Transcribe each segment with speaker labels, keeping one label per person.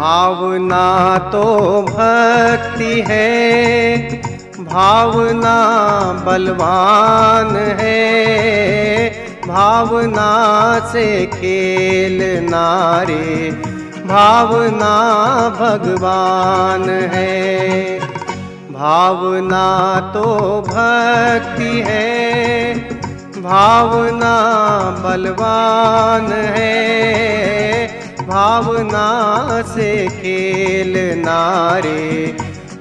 Speaker 1: भावना तो भक्ति है, भावना बलवान है, भावना से खेलना रे भावना भगवान है। भावना तो भक्ति है, भावना बलवान है, भावना से खेलना रे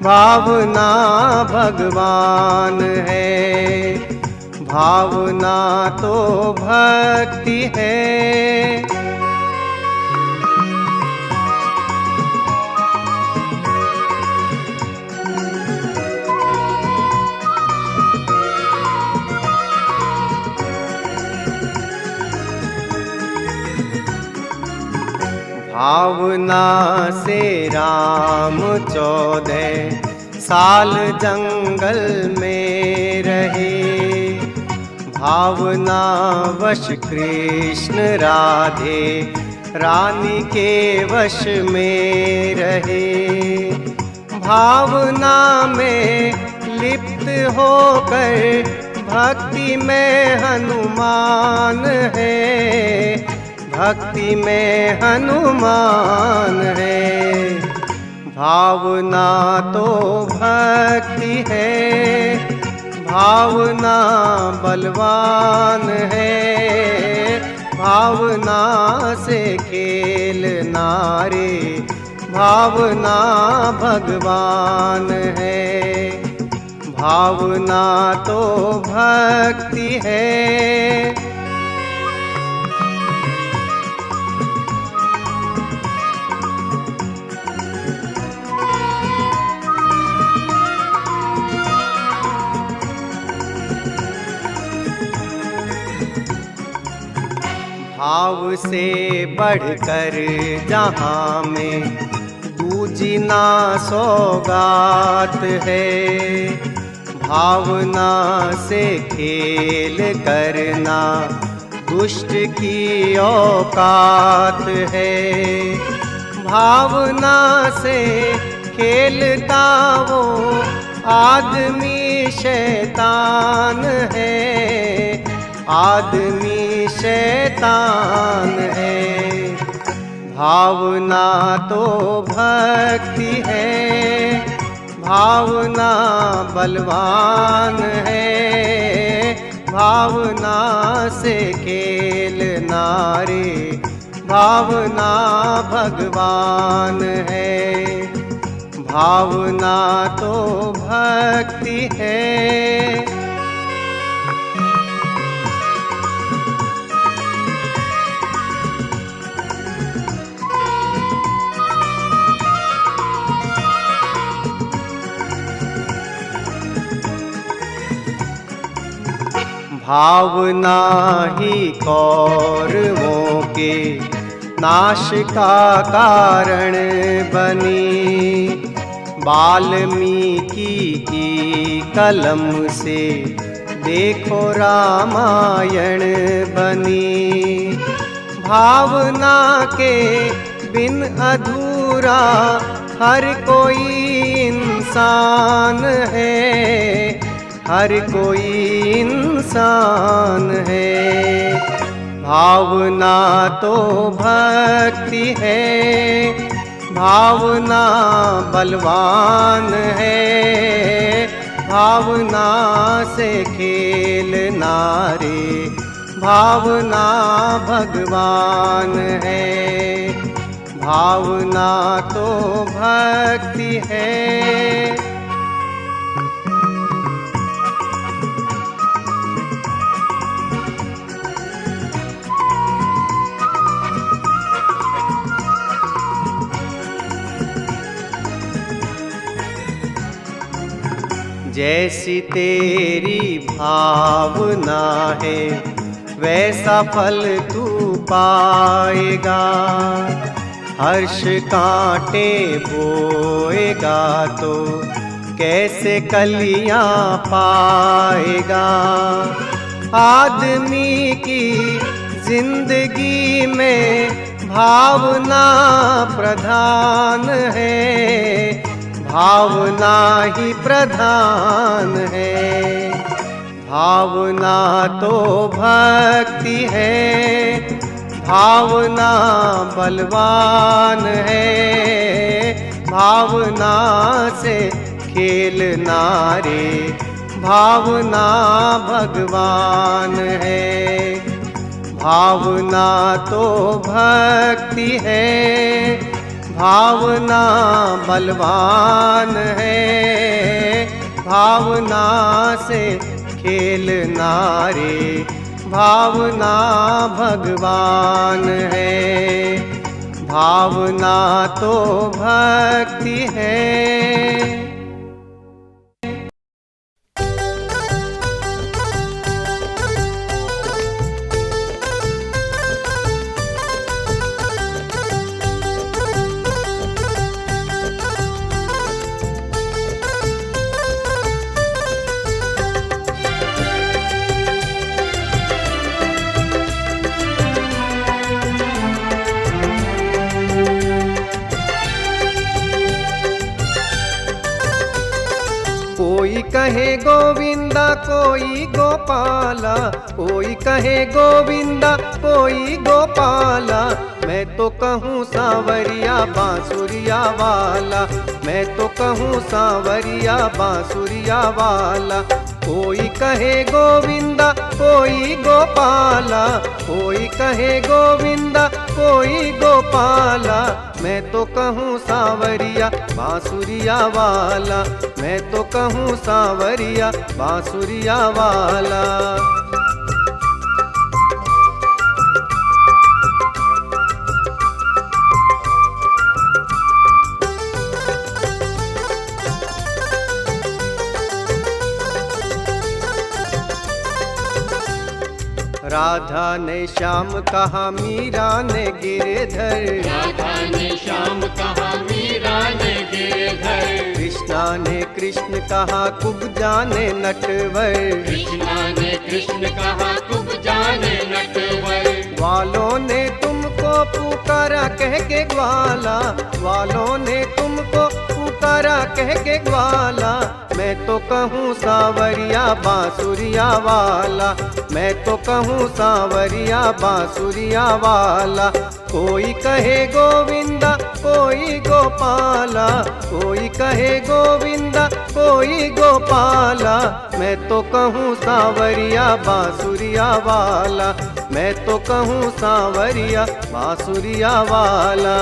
Speaker 1: भावना भगवान है। भावना तो भक्ति है। भावना से राम 14 साल जंगल में रहे, भावना वश कृष्ण राधे रानी के वश में रहे। भावना में लिप्त होकर भक्ति में हनुमान है, भक्ति में हनुमान है। भावना तो भक्ति है, भावना बलवान है, भावना से खेलना रे भावना भगवान है। भावना तो भक्ति है। भाव से बढ़कर जहाँ में दूजना सौगात है, भावना से खेल करना दुष्ट की औकात है। भावना से खेलता वो आदमी शैतान है, आदमी शैतान है। भावना तो भक्ति है, भावना बलवान है, भावना से खेलना रे भावना भगवान है। भावना तो भक्ति है। भावना ही कौरवों के नाश का कारण बनी, वाल्मीकि की कलम से देखो रामायण बनी। भावना के बिन अधूरा हर कोई इंसान है, हर कोई इंसान है। भावना तो भक्ति है, भावना बलवान है, भावना से खेलना रे भावना भगवान है। भावना तो भक्ति है। जैसी तेरी भावना है वैसा फल तू पाएगा, हर्ष कांटे बोएगा तो कैसे कलियां पाएगा। आदमी की जिंदगी में भावना प्रधान है, भावना ही प्रधान है। भावना तो भक्ति है, भावना बलवान है। भावना से खेलना रे, भावना भगवान है। भावना तो भक्ति है, भावना बलवान है। भावना से खेलना रे, भावना भगवान है। भावना तो भक्ति है। कोई कहे गोविंदा कोई गोपाला, कोई कहे गोविंदा कोई गोपाला। मैं तो कहूँ सांवरिया बांसुरिया वाला, मैं तो कहूँ सांवरिया बांसुरिया वाला। कोई कहे गोविंदा कोई गोपाला, कोई कहे गोविंदा कोई गोपाला। मैं तो कहूँ सांवरिया बांसुरिया वाला, मैं तो कहूँ सांवरिया बांसुरिया वाला। राधा ने श्याम कहा मीरा ने गिरधर,
Speaker 2: राधा ने श्याम कहा मीरा ने गिरधर।
Speaker 1: कृष्णा ने कृष्ण कहा कुब्जा ने नटवर,
Speaker 2: कृष्णा ने कृष्ण कहा कुब्जा ने नटवर।
Speaker 1: वालों ने तुमको पुकारा कह के ग्वाला, वालों ने तुमको पुकारा कह के ग्वाला। मैं तो कहूँ सांवरिया बांसुरिया वाला, मैं तो कहूँ सांवरिया बांसुरिया वाला। कोई कहे गोविंदा कोई गोपाला, कोई कहे गोविंदा कोई गोपाला। मैं तो कहूँ सांवरिया बांसुरिया वाला, मैं तो कहूँ सांवरिया बांसुरिया वाला।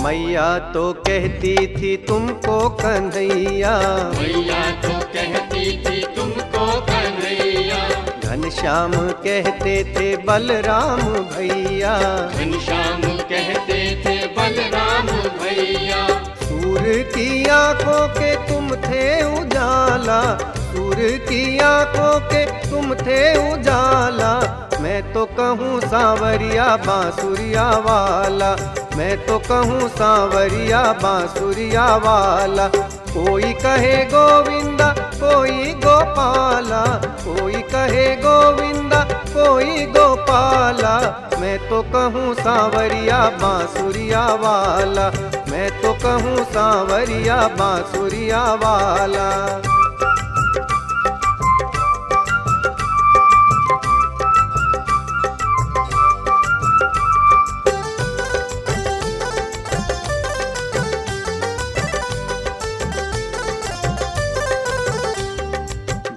Speaker 1: मैया तो कहती थी तुमको कन्हैया,
Speaker 2: मैया तो कहती थी तुमको कन्हैया।
Speaker 1: घनश्याम कहते थे बलराम भैया,
Speaker 2: घनश्याम कहते थे बलराम भैया।
Speaker 1: सूर्य की आंखों के तुम थे उजाला, सूर्य की आंखों के तुम थे उजाला। मैं तो कहूँ सांवरिया बांसुरिया वाला, मैं तो कहूँ सांवरिया बांसुरिया वाला। कोई कहे गोविंदा कोई गोपाला, कोई कहे गोविंदा कोई गोपाला। मैं तो कहूँ सांवरिया बांसुरिया वाला, मैं तो कहूँ सांवरिया बांसुरिया वाला।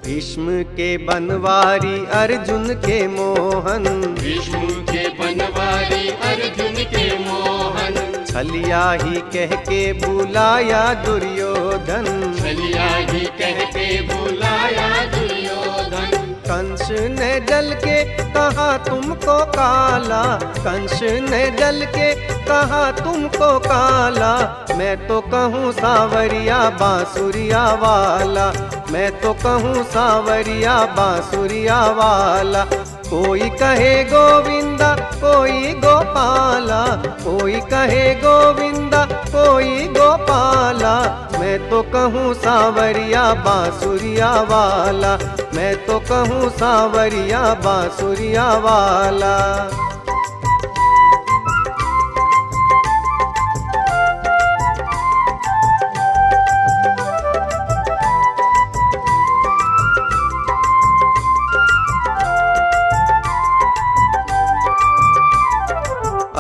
Speaker 1: भीष्म के बनवारी अर्जुन के मोहन,
Speaker 2: भीष्म के बनवारी अर्जुन के मोहन।
Speaker 1: छलिया ही कह के बुलाया दुर्योधन,
Speaker 2: छलिया ही कह के बुलाया दुर्योधन।
Speaker 1: कंस ने जल के कहा तुमको काला, कंस ने जल के कहा तुमको काला। मैं तो कहूँ सांवरिया बांसुरिया वाला, मैं तो कहूँ सांवरिया बांसुरिया वाला। कोई कहे गोविंदा कोई गोपाला, कोई कहे गोविंदा कोई गोपाला, मैं तो कहूँ सांवरिया बांसुरिया वाला, मैं तो कहूँ सांवरिया बांसुरिया वाला।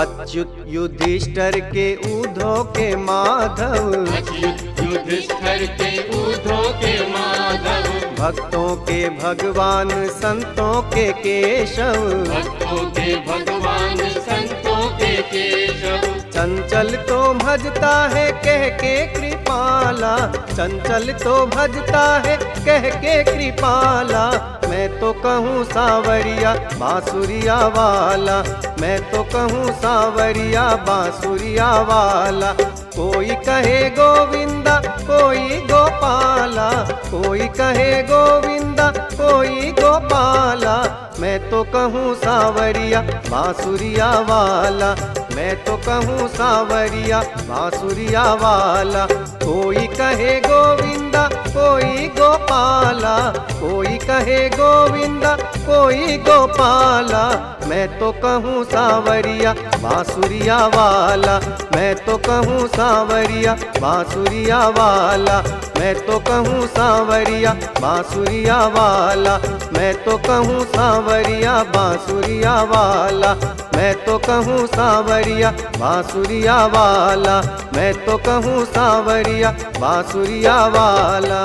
Speaker 1: अच्युत युधिष्ठिर के ऊधो के माधव,
Speaker 2: अच्युत युधिष्ठिर के ऊधो के माधव,
Speaker 1: भक्तों के भगवान संतों के केशव,
Speaker 2: भक्तों के भगवान संतों के केशव।
Speaker 1: चंचल तो भजता है कह के कृपाला, चंचल तो भजता है कह के कृपाला, मैं तो कहूँ सांवरिया बांसुरिया वाला, मैं तो कहूँ सांवरिया बांसुरिया वाला। कोई कहे गोविंदा कोई गोपाला, कोई कहे गोविंदा कोई गोपाला, मैं तो कहूँ सांवरिया बांसुरिया वाला, मैं तो कहूँ सांवरिया बांसुरिया वाला। कोई कहे गोविंदा कोई गोपाला, कोई कहे गोविंदा कोई गोपाला, मैं तो कहूँ सांवरिया बांसुरिया वाला, मैं तो कहूँ सांवरिया बांसुरिया वाला, मैं तो कहूँ सांवरिया बांसुरिया वाला, मैं तो कहूँ सांवरिया बांसुरिया वाला, मैं तो कहूँ सांवरिया बांसुरिया वाला, मैं तो कहूँ सांवरिया बांसुरिया वाला।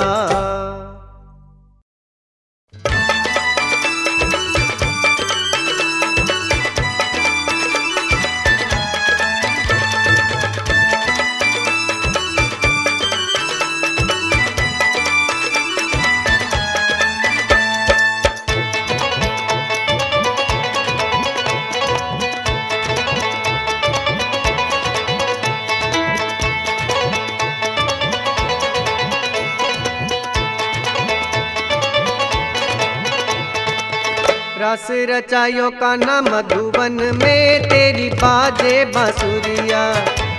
Speaker 1: रस रचायो का ना मधुबन में तेरी बाजे बांसुरिया,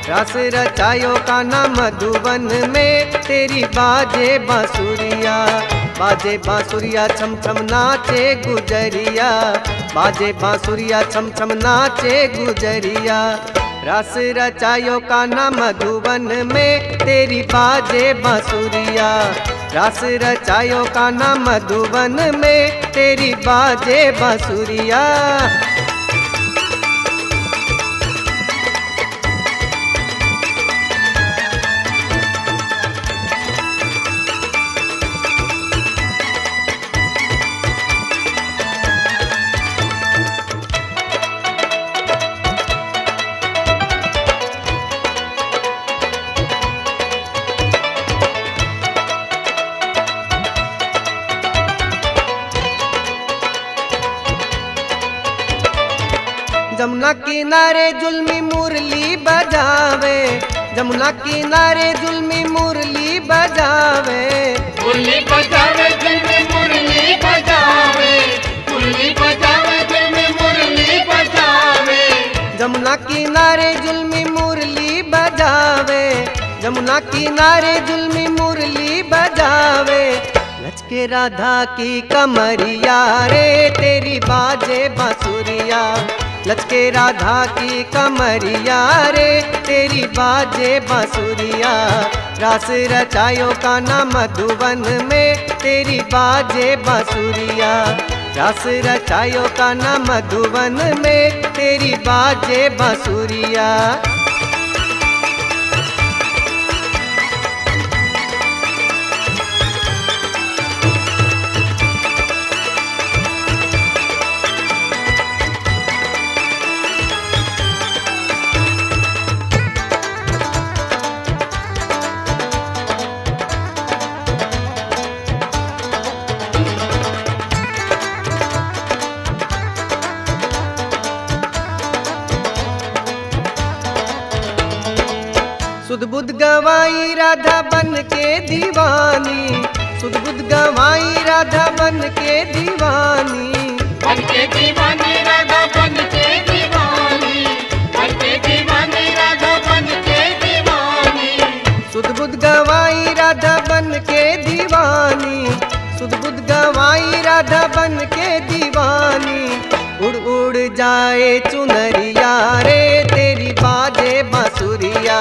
Speaker 1: रस रचायो का ना मधुबन में तेरी बाजे बांसुरिया, बाजे बांसुरिया छम छम नाचे गुजरिया, बाजे बांसुरिया छम छम नाचे गुजरिया। रस रचायो का ना मधुबन में तेरी बाजे बांसुरिया, रस रचायो का ना मधुबन में तेरी बाजे बांसुरिया। जमुना किनारे जुल्मी मुरली बजावे, जमुना किनारे जुल्मी मुरली बजावे,
Speaker 2: मुरली बजावे जुल्मी मुरली बजावे, मुरली बजावे जुल्मी मुरली बजावे।
Speaker 1: जमुना किनारे जुल्मी मुरली बजावे, जमुना किनारे जुल्मी मुरली बजावे। लचके राधा की कमरिया रे तेरी बाजे बांसुरिया, लचके राधा की कमरिया रे तेरी बाजे बांसुरिया। रास रचायो का ना मधुबन में तेरी बाजे बांसुरिया, रास रचायो का ना मधुबन में तेरी बाजे बांसुरिया। सुध बुध गवाई राधा बन के दीवानी, सुध बुध गवाई राधा बन के दीवानी,
Speaker 2: बन के करके दीवानी राधा बन के दीवानी, करके दीवानी राधा बन के दीवानी।
Speaker 1: सुध बुध गवाई राधा बन के दीवानी, सुध बुध गवाई राधा बन के दीवानी। उड़ उड़ जाए चुनरिया रे तेरी बाजे बांसुरिया,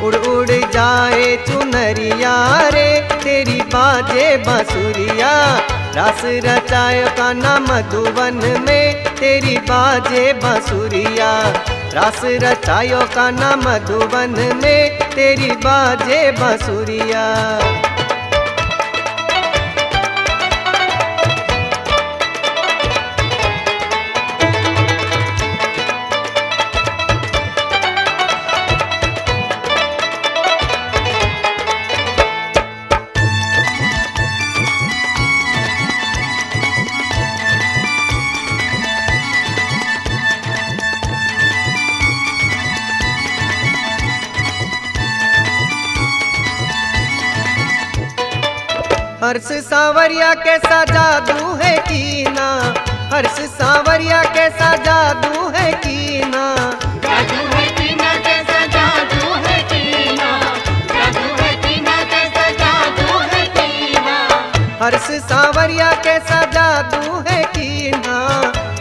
Speaker 1: उड़ उड़ जाए चुनरिया रे तेरी बाजे बांसुरिया। रास रचायो कान्हा मधुवन में तेरी बाजे बांसुरिया, रास रचायो कान्हा मधुवन में तेरी बाजे बांसुरिया। हर्ष सावरिया कैसा जादू है कीना, हर्ष सावरिया कैसा जादू है कीना।
Speaker 2: जादू है कीना कैसा जादू है कीना, जादू है कीना कैसा जादू है कीना।
Speaker 1: हर्ष सावरिया कैसा जादू है कीना,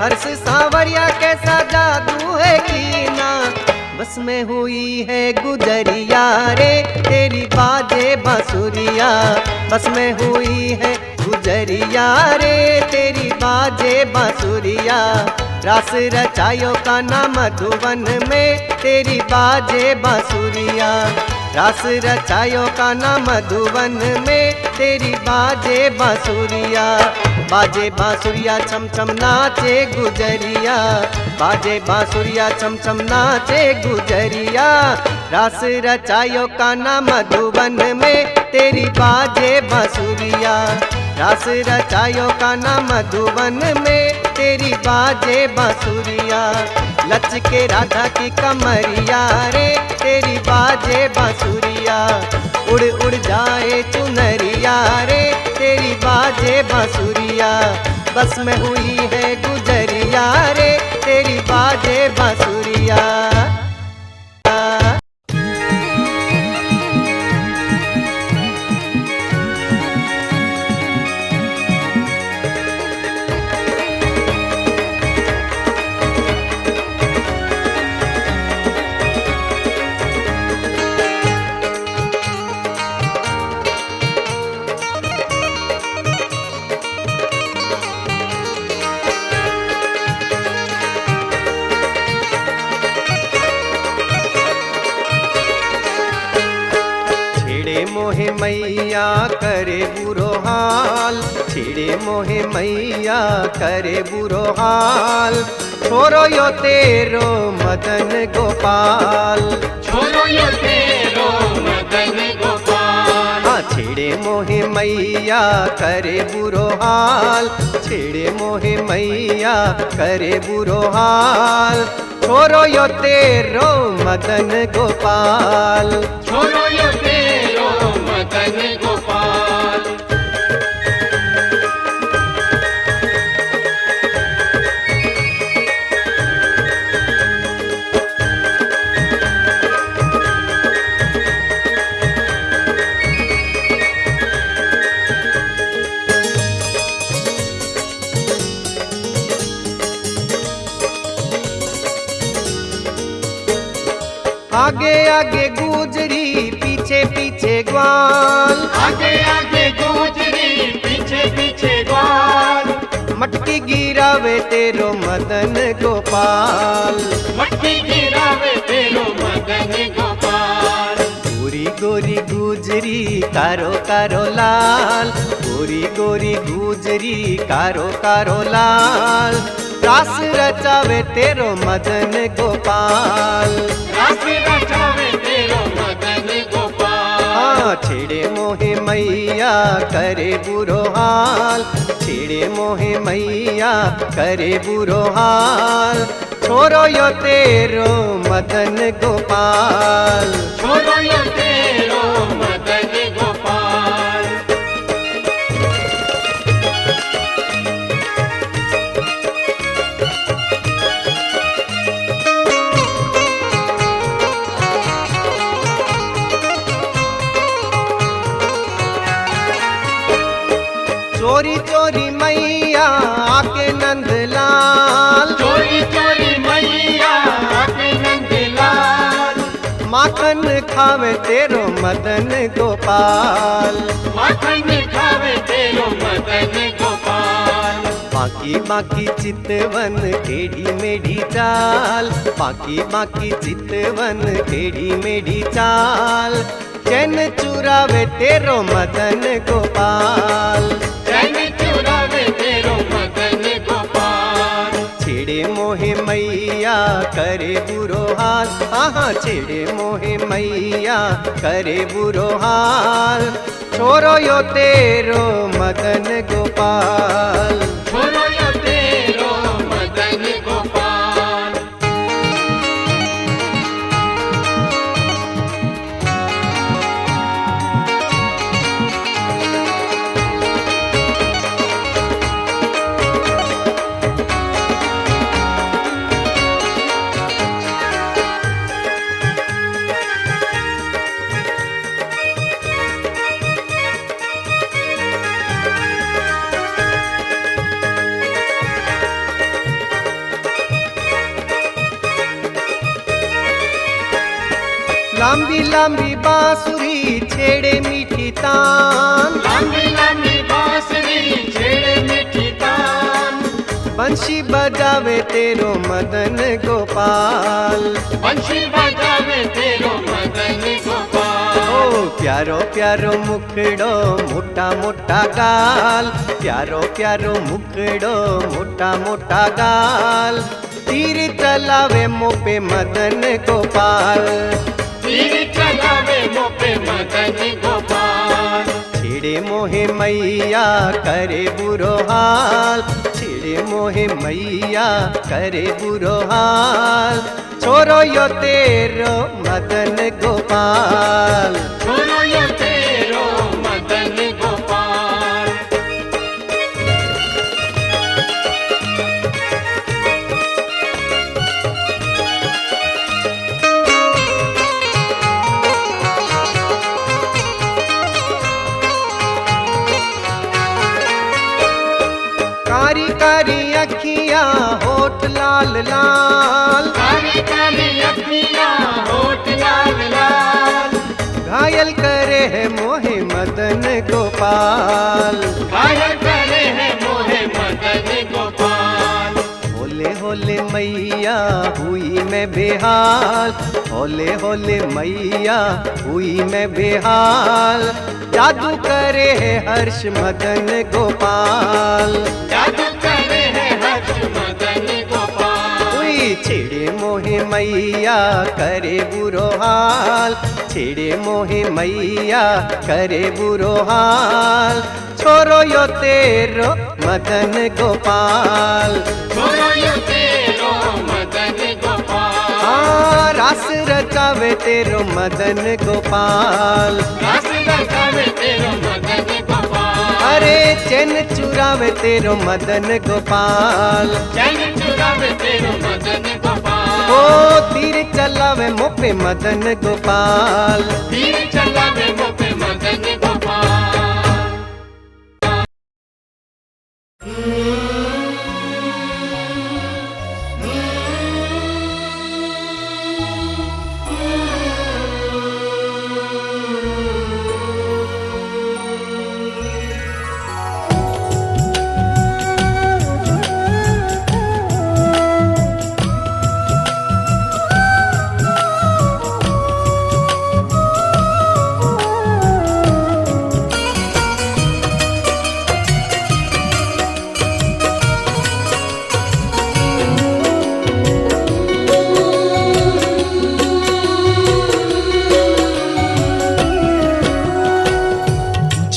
Speaker 1: हर्ष सावरिया कैसा जादू है कीना। बस में हुई है गुजरिया रे तेरी बाजे बांसुरिया, बस में हुई है गुजरिया रे तेरी बाजे बांसुरिया। रास रचायो कान्हा मधुवन में तेरी बाजे बांसुरिया, रास रचायो कान्हा मधुवन में तेरी बाजे बांसुरिया। बाजे बांसुरिया छम छम नाचे गुजरिया, बाजे बांसुरिया छम छम नाचे गुजरिया। रास रचायो कान्हा मधुवन में तेरी बाजे बांसुरिया, रास रचायो कान्हा मधुवन में तेरी बाजे बांसुरिया। लचके राधा की कमरिया रे तेरी बाजे बांसुरिया, उड़ उड़ जाए चुनरिया रे तेरी बाजे बांसुरिया। बस में हुई है गुजरिया रे तेरी बाजे बांसुरिया। मोहे मैया करे बुरो हाल, छिड़े मोहे मैया करे बुरो हाल। छोरो यो तेरो मदन गोपाल,
Speaker 2: छोरो यो तेरो मदन गोपाल।
Speaker 1: हाँ छिड़े मोहे मैया करे बुरो हाल, छिड़े मोहे मैया करे बुरो हाल। छोरो यो तेरो मदन गोपाल,
Speaker 2: छोरो यो तेरो मदन गोपाल।
Speaker 1: आगे आगे गुजरी पीछे पीछे ग्वाल,
Speaker 2: आगे आगे गुजरी पीछे पीछे ग्वाल।
Speaker 1: मटकी गिरावे तेरो मदन गोपाल,
Speaker 2: मटकी गिरावे तेरो मदन गोपाल।
Speaker 1: गोरी गोरी गुजरी कारो कारो लाल, गोरी गोरी गुजरी कारो कारो लाल। रास रचावे तेरो मदन गोपाल,
Speaker 2: रास रचावे तेरो मदन गोपाल।
Speaker 1: हाँ छेड़े मोहे मैया करे बुरो हाल, छेड़े मोहे मैया करे बुरो हाल। छोरो यो तेरो मदन गोपाल,
Speaker 2: छोरो यो तेरो मदन गोपाल।
Speaker 1: आके नंदलाल,
Speaker 2: चोरी चोरी मैया आके नंदलाल,
Speaker 1: माखन खावे तेरो मदन गोपाल,
Speaker 2: माखन खावे तेरो मदन गोपाल।
Speaker 1: बाकी बाकी चितवन टेढ़ी मेढ़ी चाल, बाकी बाकी चितवन टेढ़ी मेढ़ी चाल, चैन चुरावे तेरो मदन गोपाल,
Speaker 2: चैन चुरावे तेरो मदन गोपाल।
Speaker 1: छेड़े मोहे मैया करे बुरो हाल, हाँ छेड़े मोहे मैया करे बुरो हाल, छोरो यो तेरो मदन गोपाल,
Speaker 2: छोरो यो तेरो मदन गोपाल।
Speaker 1: लांबी लांबी बांसुरी छेड़े मीठी तान,
Speaker 2: लंबी लंबी बांसुरी छेड़े मीठी तान,
Speaker 1: बंशी बजावे तेरो मदन गोपाल,
Speaker 2: बंशी बजावे तेरो मदन गोपाल।
Speaker 1: ओ प्यारो प्यारो मुखड़ो मोटा मोटा गाल, प्यारो प्यारो मुखड़ो मोटा मोटा गाल, तीर चलावे मोपे मदन गोपाल,
Speaker 2: तीर चलावे मोपे मदन गोपाल।
Speaker 1: छेड़े मोहे मैया करे बुरो हाल, छेड़े मोहे मैया करे बुरो हाल, छोरो यो तेरो मदन गोपाल,
Speaker 2: छोरो यो तेरो मदन गोपाल।
Speaker 1: कारी कारी अखियां होठ लाल लाल,
Speaker 2: काली काली अखियां होठ लाल लाल,
Speaker 1: घायल करे है मोहे मदन गोपाल,
Speaker 2: घायल करे है मोहे मदन गोपाल।
Speaker 1: होले होले मैया हुई मैं बेहाल, होले होले मैया हुई मैं बेहाल, जादू करे है हर्ष मदन गोपाल,
Speaker 2: जादू करे है हर्ष मदन गोपाल।
Speaker 1: हुई छेड़े मोहे मैया करे बुरो हाल, छेड़े मोहे मैया करे बुरो हाल, छोरो यो तेरो मदन गोपाल,
Speaker 2: छोरो यो तेरो मदन गोपाल।
Speaker 1: हाँ रास रचावे तेरो मदन गोपाल,
Speaker 2: रास रचावे तेरो मदन गोपाल।
Speaker 1: अरे चैन चुरावे तेरो मदन गोपाल,
Speaker 2: चैन चुरावे तेरो मदन गोपाल।
Speaker 1: ओ तीर चलावे मोपे मदन गोपाल,
Speaker 2: तीर चलावे मोपे मदन गोपाल।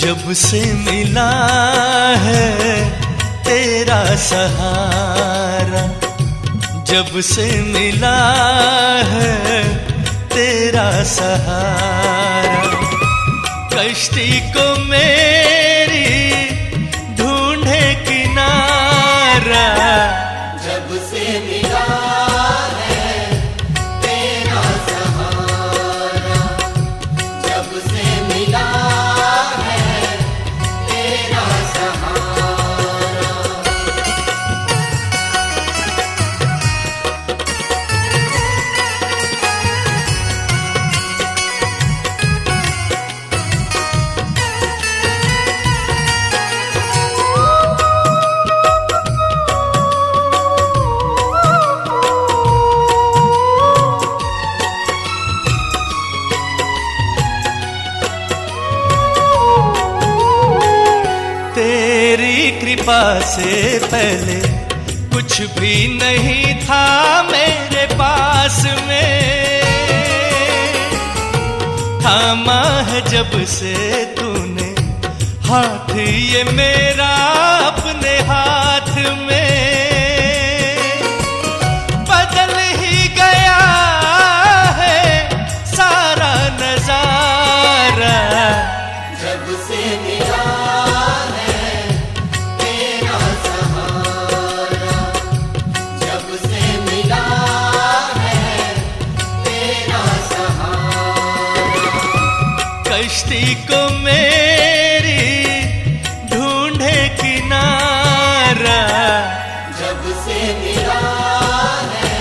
Speaker 3: जब से मिला है तेरा सहारा, जब से मिला है तेरा सहारा, कश्ती को मेरी ढूंढे किनारा,
Speaker 2: जब से मिला है तेरा सहारा, जब से मिला है तेरा सहारा।
Speaker 3: से पहले कुछ भी नहीं था मेरे पास में, थामा है जब से तूने हाथ ये मेरा अपने हाथ में, बदल ही गया है सारा नजारा।
Speaker 2: जब से मिला है तेरा सहारा, जब से मिला है तेरा सहारा।
Speaker 3: कश्ती को मेरी ढूंढे किनारा,
Speaker 2: जब से मिला है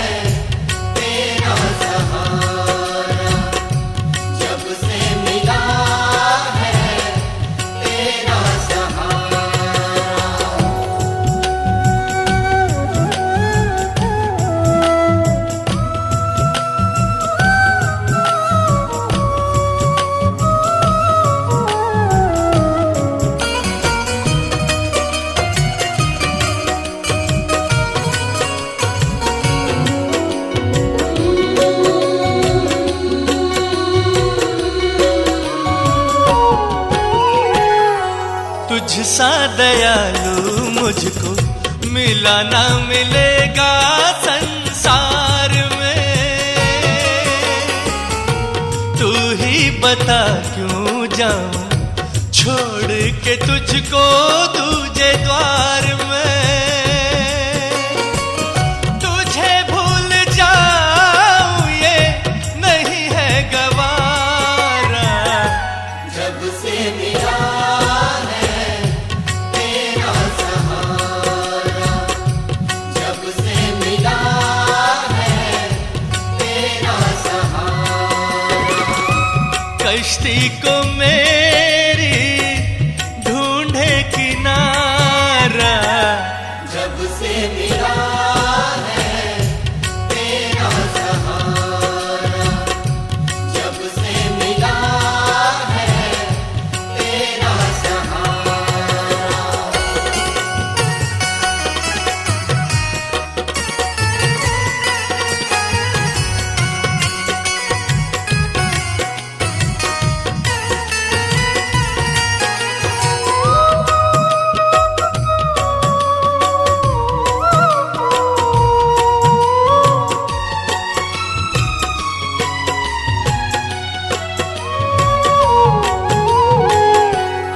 Speaker 2: तेरा सहारा, जब से मिला है तेरा सहारा।
Speaker 3: तुझ सा दयालु मुझको मिला ना मिलेगा संसार में, तू ही बता क्यों जाऊं छोड़ के तुझको दूजे द्वार में, तुझे भूल जाऊं ये नहीं है गवारा।
Speaker 2: जब से मिला है तेरा सहारा, जब से मिला है तेरा सहारा।
Speaker 3: कश्ती को मेरी ढूंढे किनारा,
Speaker 2: जब से मिला है तेरा सहारा, जब से मिला है तेरा सहारा।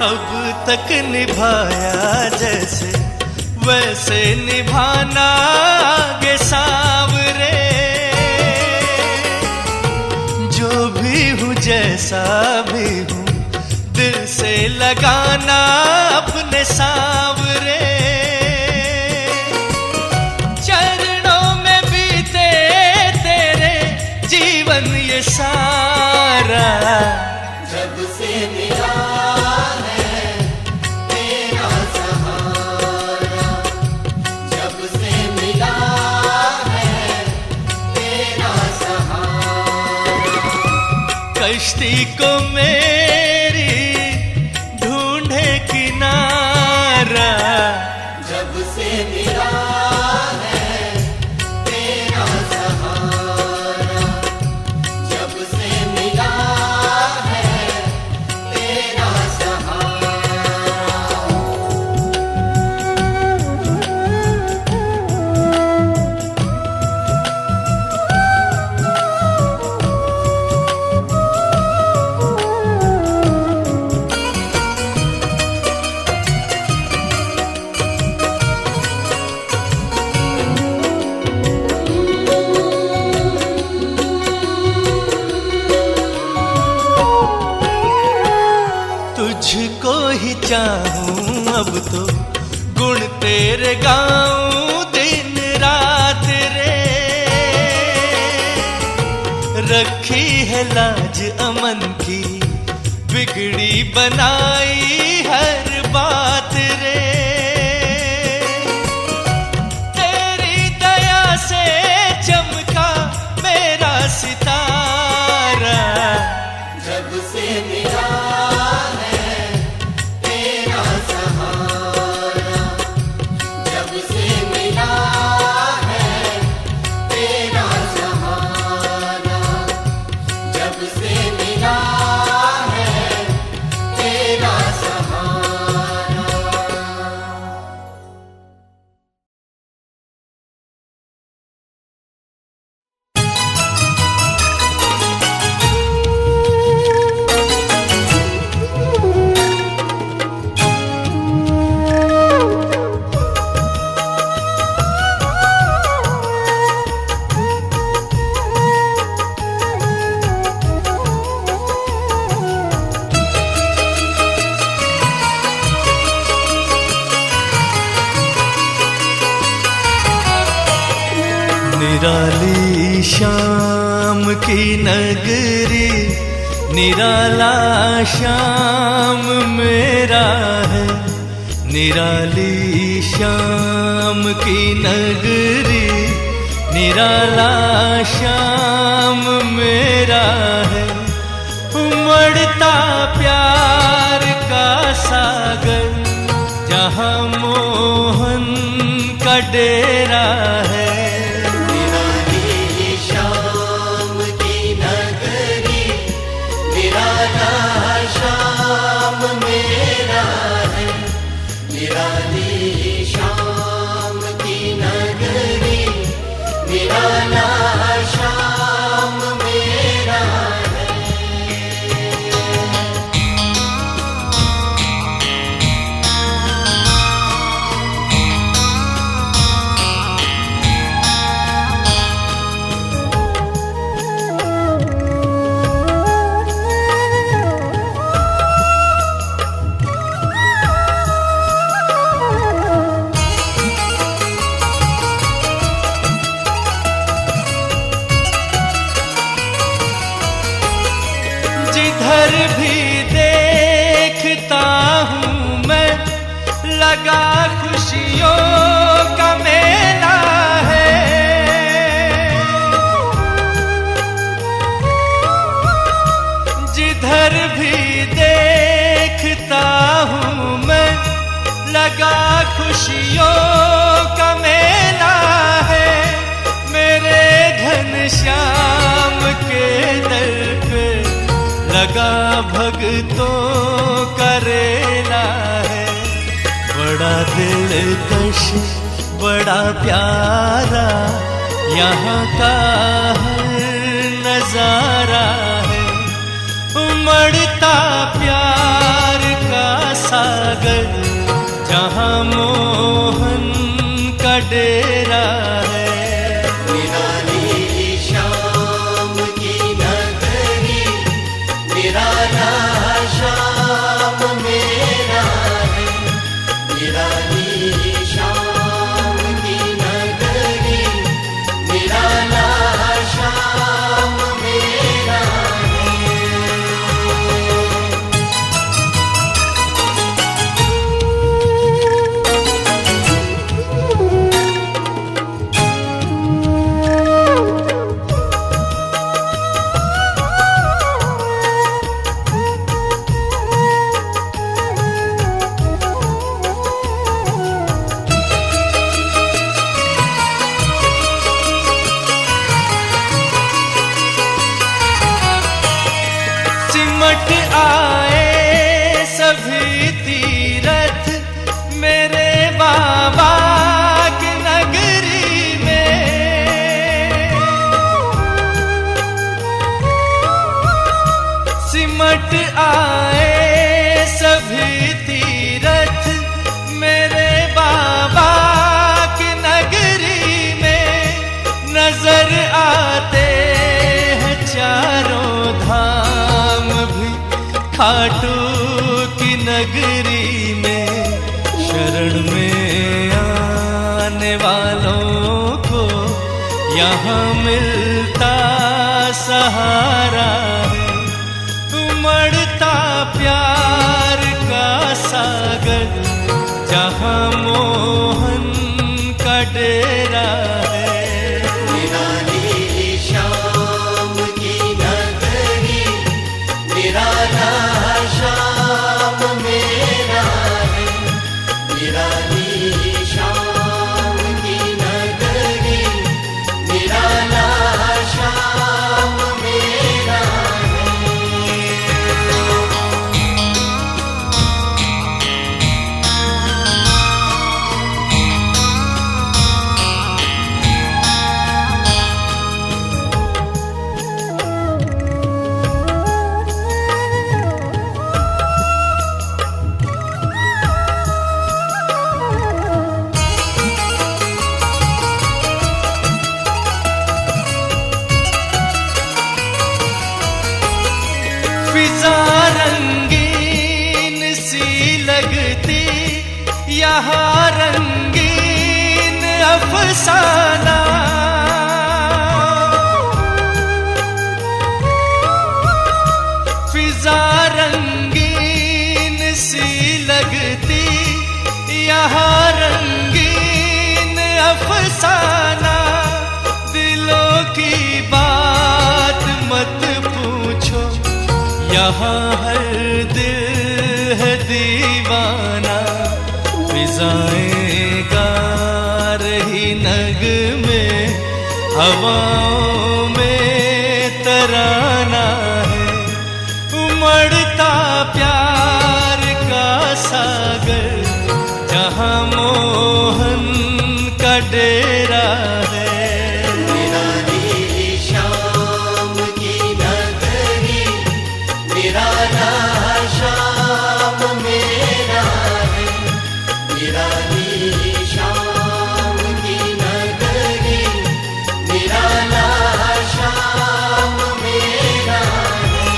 Speaker 3: अब तक निभाया जैसे वैसे निभाना आगे सांवरे, जो भी हूँ जैसा भी हूँ दिल से लगाना अपने सांवरे, चरणों में बीते तेरे जीवन ये सारा।
Speaker 2: जब से मिला है तेरा सहारा, जब से मिला है तेरा सहारा।
Speaker 3: कश्ती को मेरी ढूंढे किनारा,
Speaker 2: जब से मिला है तेरा सहारा, जब से मिला है तेरा सहारा।
Speaker 3: तुझको ही चाहूं अब तो गुण तेरे गाऊं दिन रात रे, रखी है लाज अमन की बिगड़ी बनाई हर बात रे, तेरी दया से चमका मेरा सितारा।
Speaker 2: जब से मिला है तेरा सहारा,
Speaker 3: निराली शाम की नगरी, निराला श्याम मेरा है। निराली शाम की नगरी, निराला श्याम मेरा है। उमड़ता प्यार का सागर, जहाँ मोहन का डेरा है।
Speaker 2: निराली शाम की नगरी, निराला श्याम मेरा है। निराली शाम की नगरी, निराला श्याम मेरा है।
Speaker 3: जिधर भी देखता हूँ मैं, लगा खुशियों का मेला है। जिधर भी देखता हूँ मैं, लगा खुशियों का मेला है। मेरे घनश्याम के दर पे लगा भगतों का रेला है। बड़ा दिलकश, बड़ा प्यारा यहाँ का हर नजारा है। उमड़ता प्यार का सागर, जहाँ मोहन का डेरा है।
Speaker 2: निराली शाम की नगरी, निराला श्याम मेरा है। निराली शाम की नगरी, निराला श्याम मेरा है।
Speaker 3: सिमट आए सभी तीरथ मेरे बाबा की नगरी में। सिमट आए सभी तीरथ मेरे बाबा की नगरी में। नजर आते हैं चारों धाम भी खाटू की नगरी में। शरण में आने वालों को यहाँ मिलता सहारा है। उमड़ता प्यार का सागर, जहाँ मोहन का डेरा है।
Speaker 2: निराली शाम की नगरी, निराला श्याम मेरा है। निराली शाम की नगरी, निराला श्याम मेरा है।
Speaker 3: अफसाना, दिलों की बात मत पूछो, यहाँ हर दिल है दीवाना। फिजाएं गा रही नगमे, हवाओं में तराना है, उमड़ता प्यार का सागर, जहाँ मोहन का डेरा है।
Speaker 2: निराली शाम की नगरी, निराला शाम मेरा है। निराली शाम की नगरी, निराला शाम मेरा है।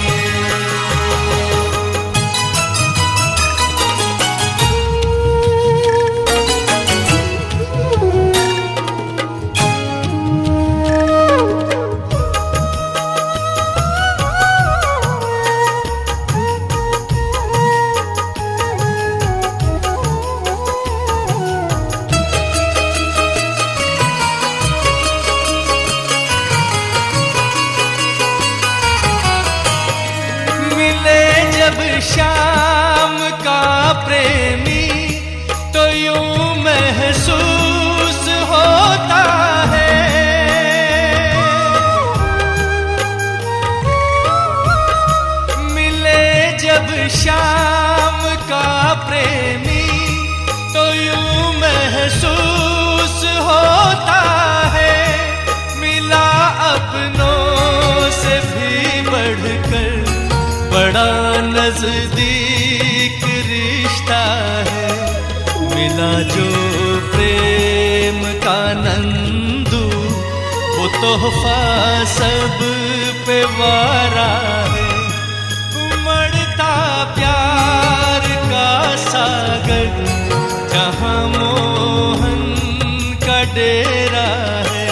Speaker 3: मिले जब शाम का प्रेमी, तो यूं महसूस होता है, मिले जब शाम का प्रेमी, तो यूं महसूस होता है, मिला अपनों से भी बढ़कर बड़ा नजदीक रिश्ता है। मिला जो प्रेम का नंदू, वो तोहफा सब पे वारा है, उमड़ता प्यार का सागर, जहाँ मोहन का डेरा है।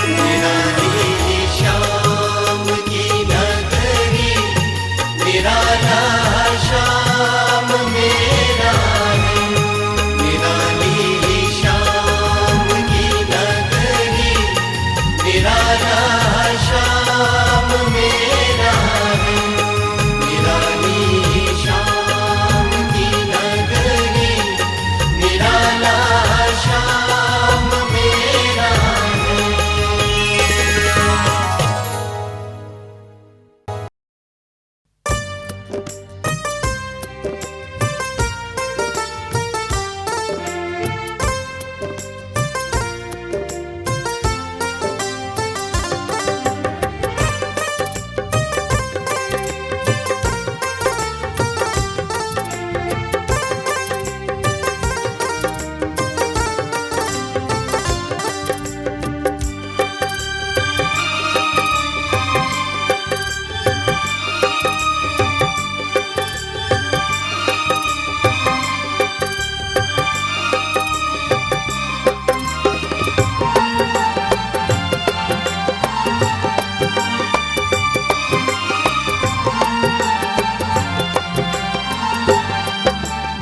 Speaker 2: निराली शाम की नगरी, निराला शाम मेरा है। निराली शाम की नगरी, निराला शाम मेरा है। निराली शाम की नगरी, निराला शाम मेरा है।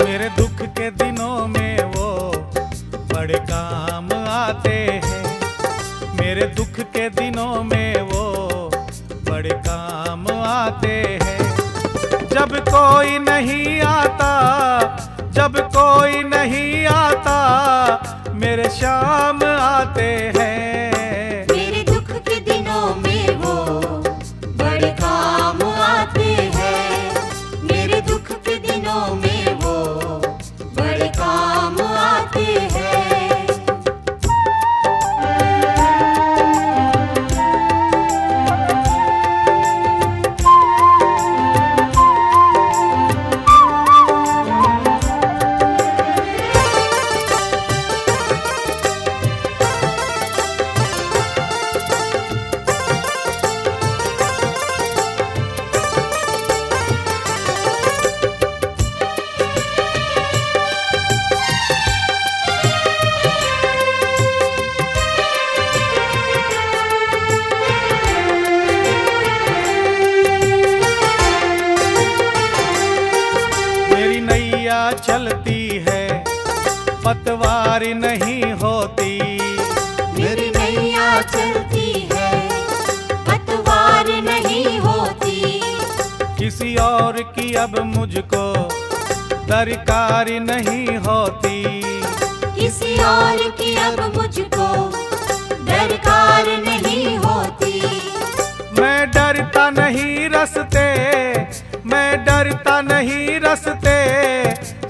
Speaker 4: मेरे दुख के दिनों में वो बड़े काम आते हैं। मेरे दुख के दिनों में वो बड़े काम आते हैं। जब कोई नहीं आता, जब कोई नहीं आता, मेरे शाम आते हैं।
Speaker 2: मेरे दुख के दिनों में वो बड़े काम आते हैं। मेरे दुख के दिनों में वो बड़े काम आते हैं।
Speaker 4: चलती है पतवार नहीं होती। मुझको दरकार नहीं होती।
Speaker 2: किसी और की अब मुझको दरकार नहीं होती।
Speaker 4: मैं डरता नहीं रस्ते, मैं डरता नहीं रस्ते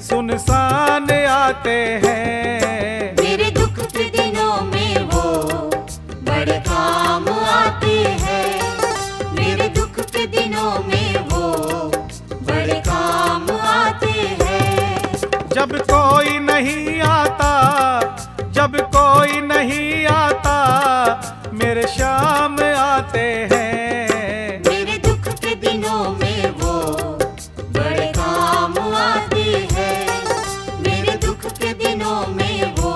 Speaker 4: सुनसान आते हैं।
Speaker 2: मेरे दुख के दिनों में वो बड़े काम आते हैं। मेरे दुख के दिनों में वो बड़े काम आते हैं।
Speaker 4: जब कोई नहीं आता, जब कोई नहीं आता मेरे शाम आते हैं।
Speaker 2: मेरे दुख के दिनों में वो बड़े काम आते हैं। मेरे दुख के दिनों में वो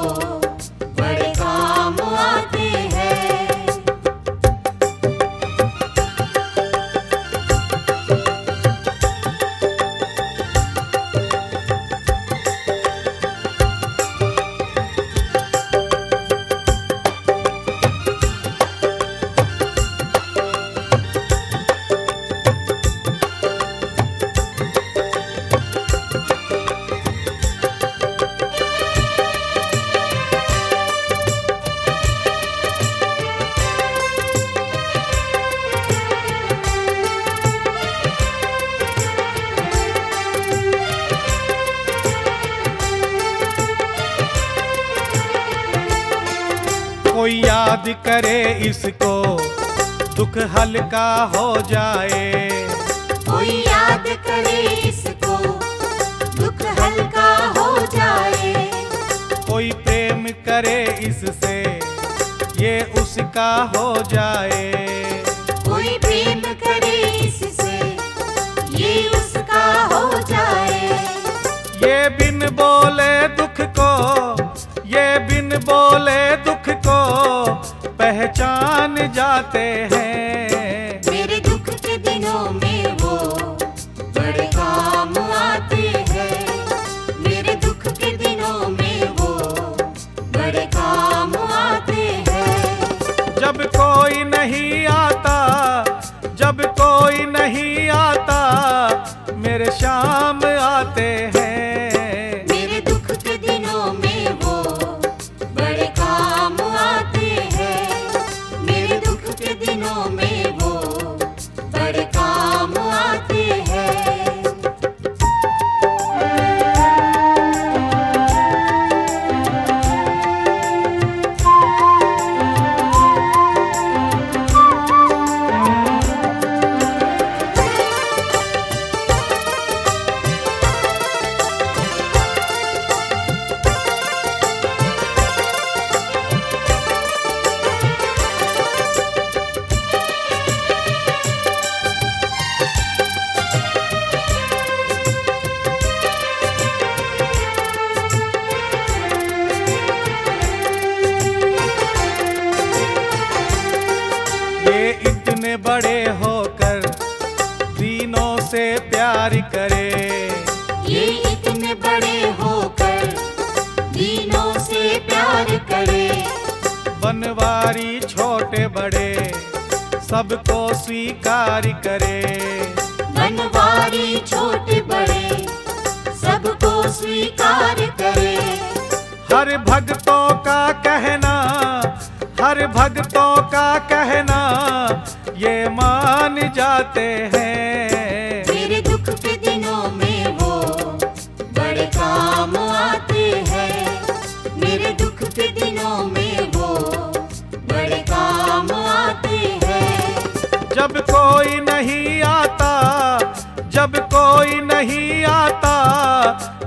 Speaker 2: बड़े काम आते हैं।
Speaker 4: कोई याद करे इसको दुख हल्का हो जाए।
Speaker 2: कोई याद करे इसको दुख हल्का हो जाए।
Speaker 4: कोई प्रेम करे इससे ये उसका हो जाए।
Speaker 2: कोई प्रेम करे इससे ये उसका हो जाए।
Speaker 4: ये बिन बोले दुख को, ये बिन बोले दुख को पहचान जाते हैं।
Speaker 2: मेरे दुख के दिनों में वो बड़े काम आते हैं। मेरे दुख के दिनों में वो बड़े काम आते हैं।
Speaker 4: जब कोई नहीं आता, जब कोई नहीं आता मेरे शाम आते हैं।
Speaker 2: मेरे दुख के दिनों में वो बड़े काम आते हैं। मेरे दुख के दिनों में वो बड़े काम आते हैं।
Speaker 4: ये इतने बड़े होकर दीनों से प्यार करे।
Speaker 2: ये इतने बड़े होकर दीनों से प्यार करे।
Speaker 4: बनवारी छोटे बड़े सबको स्वीकार करे।
Speaker 2: बनवारी छोटे बड़े सबको स्वीकार करे।
Speaker 4: हर भक्तों का कहना, हर भक्तों का कहना ये मान जाते हैं।
Speaker 2: मेरे दुख के दिनों में वो बड़े काम आते हैं। मेरे दुख के दिनों में वो बड़े काम आते हैं।
Speaker 4: जब कोई नहीं आता, जब कोई नहीं आता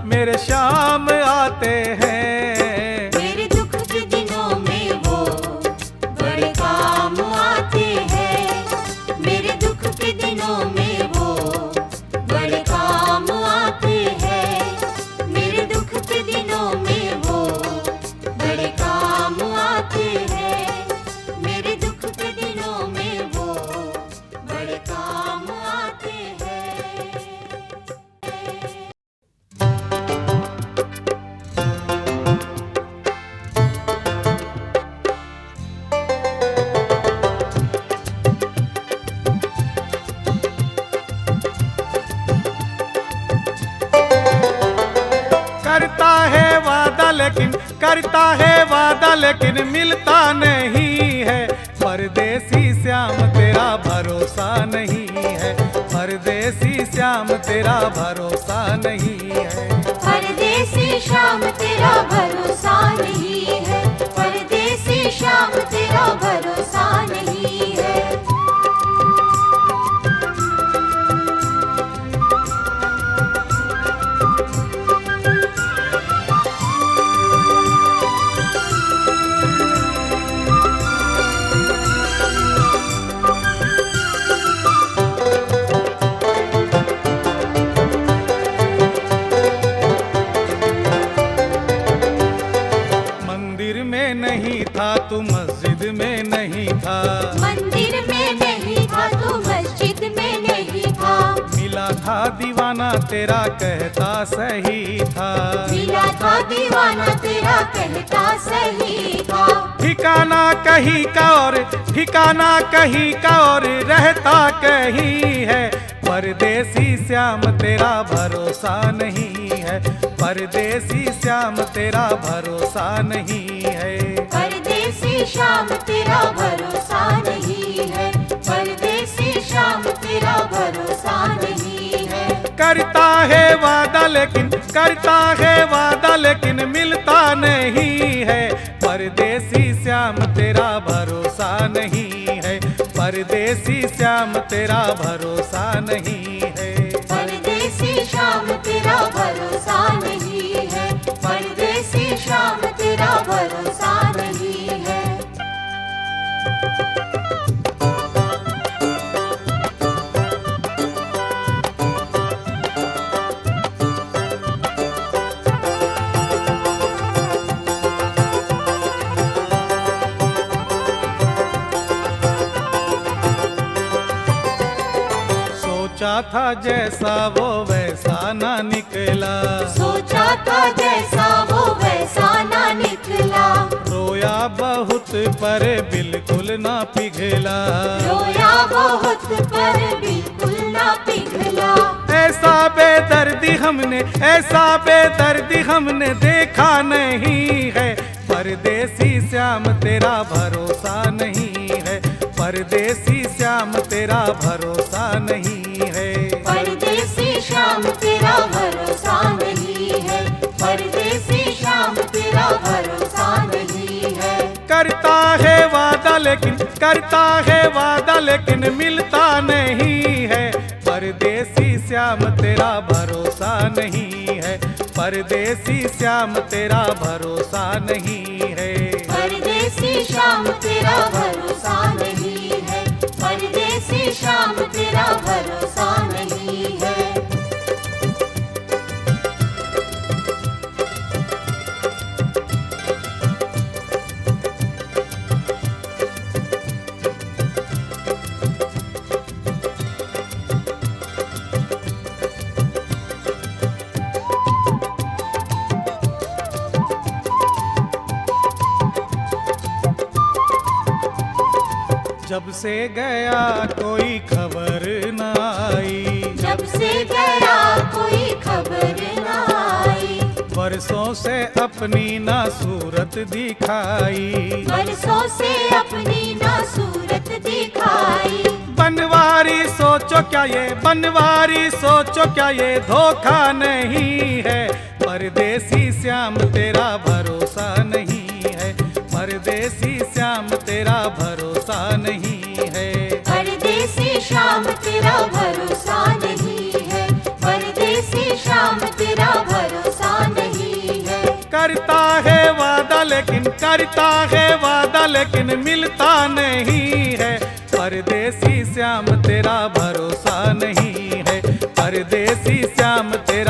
Speaker 4: मेरे शाम आते हैं।
Speaker 2: मेरे दुख के दिनों में वो बड़े काम आते हैं। मेरे दुख के दिनों में वो बड़े काम आते हैं। मेरे दुख के दिनों में वो बड़े काम आते हैं। मेरे दुख के दिनों में वो बड़े काम आते हैं।
Speaker 4: लेकिन करता है वादा लेकिन मिलता नहीं है। परदेसी श्याम तेरा भरोसा नहीं है, परदेसी श्याम तेरा भरोसा नहीं है।
Speaker 2: परदेसी श्याम तेरा भरोसा नहीं है, परदेसी श्याम तेरा भरोसा नहीं है।
Speaker 4: मंदिर में नहीं था तू मस्जिद में नहीं था,
Speaker 2: मंदिर में नहीं था तू मस्जिद में नहीं था।
Speaker 4: मिला था दीवाना तेरा कहता सही था,
Speaker 2: मिला था दीवाना तेरा कहता सही था।
Speaker 4: ठिकाना कहीं का और ठिकाना कहीं का और रहता कहीं है। परदेसी श्याम तेरा भरोसा नहीं है, परदेसी श्याम तेरा भरोसा नहीं है।
Speaker 2: परदेसी श्याम तेरा भरोसा नहीं है, परदेसी श्याम तेरा भरोसा नहीं है।
Speaker 4: करता है वादा लेकिन करता है वादा लेकिन मिलता नहीं है। परदेसी श्याम तेरा भरोसा नहीं है, परदेसी श्याम तेरा भरोसा नहीं है।
Speaker 2: परदेसी श्याम तेरा भरोसा नहीं है, परदेसी श्याम तेरा भरोसा नहीं है।
Speaker 4: सोचा था जैसा वो वैसा ना निकला,
Speaker 2: सोचा था जैसा वो वैसा ना निकला।
Speaker 4: रोया बहुत पर बिल्कुल ना पिघला,
Speaker 2: रोया बहुत पर बिल्कुल ना पिघला।
Speaker 4: ऐसा बेदर्दी हमने देखा नहीं है। परदेसी श्याम तेरा भरोसा नहीं है, परदेसी श्याम तेरा भरोसा नहीं है।
Speaker 2: परदेसी श्याम तेरा भरोसा नहीं है, परदेसी श्याम तेरा भरोसा नहीं है।
Speaker 4: करता है वादा लेकिन मिलता नहीं है। परदेसी श्याम तेरा भरोसा नहीं है, परदेसी श्याम तेरा भरोसा नहीं है।
Speaker 2: परदेसी श्याम तेरा भरोसा नहीं है, परदेसी श्याम तेरा भरोसा नहीं है।
Speaker 4: जब से गया कोई खबर न आई,
Speaker 2: जब से गया कोई खबर न आई।
Speaker 4: बरसों से अपनी ना सूरत दिखाई,
Speaker 2: बरसों से अपनी ना सूरत दिखाई।
Speaker 4: बनवारी सोचो क्या ये धोखा नहीं है। परदेसी श्याम तेरा भरोसा नहीं है, परदेसी श्याम तेरा भरोसा नहीं है।
Speaker 2: परदेसी श्याम तेरा भरोसा नहीं है, परदेसी श्याम तेरा भरोसा नहीं है।
Speaker 4: करता है वादा लेकिन मिलता नहीं है। परदेसी श्याम तेरा भरोसा नहीं है, परदेसी श्याम तेरा